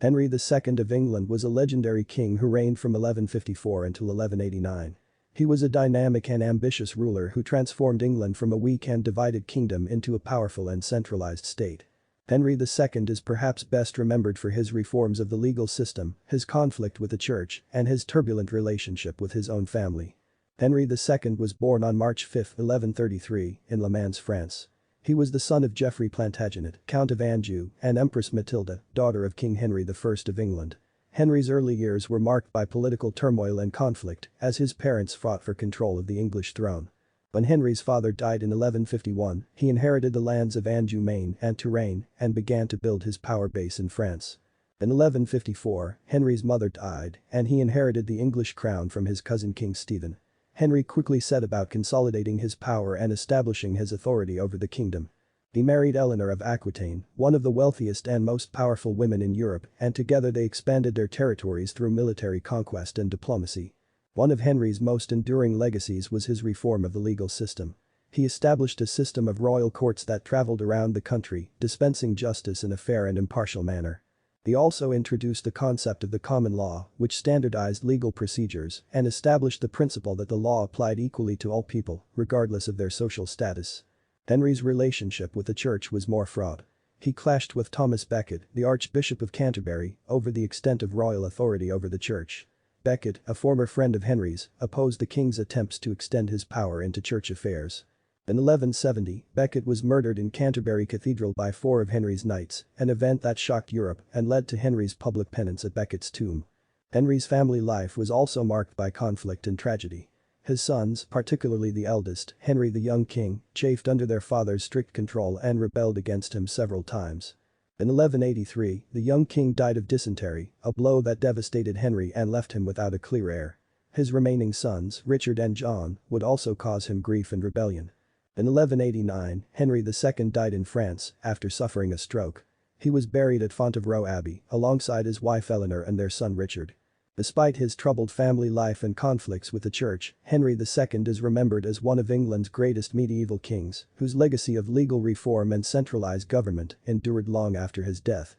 Henry II of England was a legendary king who reigned from 1154 until 1189. He was a dynamic and ambitious ruler who transformed England from a weak and divided kingdom into a powerful and centralized state. Henry II is perhaps best remembered for his reforms of the legal system, his conflict with the church, and his turbulent relationship with his own family. Henry II was born on March 5, 1133, in Le Mans, France. He was the son of Geoffrey Plantagenet, Count of Anjou, and Empress Matilda, daughter of King Henry I of England. Henry's early years were marked by political turmoil and conflict as his parents fought for control of the English throne. When Henry's father died in 1151, he inherited the lands of Anjou, Maine, and Touraine and began to build his power base in France. In 1154, Henry's mother died and he inherited the English crown from his cousin King Stephen. Henry quickly set about consolidating his power and establishing his authority over the kingdom. He married Eleanor of Aquitaine, one of the wealthiest and most powerful women in Europe, and together they expanded their territories through military conquest and diplomacy. One of Henry's most enduring legacies was his reform of the legal system. He established a system of royal courts that traveled around the country, dispensing justice in a fair and impartial manner. He also introduced the concept of the common law, which standardized legal procedures and established the principle that the law applied equally to all people, regardless of their social status. Henry's relationship with the church was more fraught. He clashed with Thomas Becket, the Archbishop of Canterbury, over the extent of royal authority over the church. Becket, a former friend of Henry's, opposed the king's attempts to extend his power into church affairs. In 1170, Becket was murdered in Canterbury Cathedral by 4 of Henry's knights, an event that shocked Europe and led to Henry's public penance at Becket's tomb. Henry's family life was also marked by conflict and tragedy. His sons, particularly the eldest, Henry the young king, chafed under their father's strict control and rebelled against him several times. In 1183, the young king died of dysentery, a blow that devastated Henry and left him without a clear heir. His remaining sons, Richard and John, would also cause him grief and rebellion. In 1189, Henry II died in France after suffering a stroke. He was buried at Fontevraud Abbey alongside his wife Eleanor and their son Richard. Despite his troubled family life and conflicts with the church, Henry II is remembered as one of England's greatest medieval kings, whose legacy of legal reform and centralized government endured long after his death.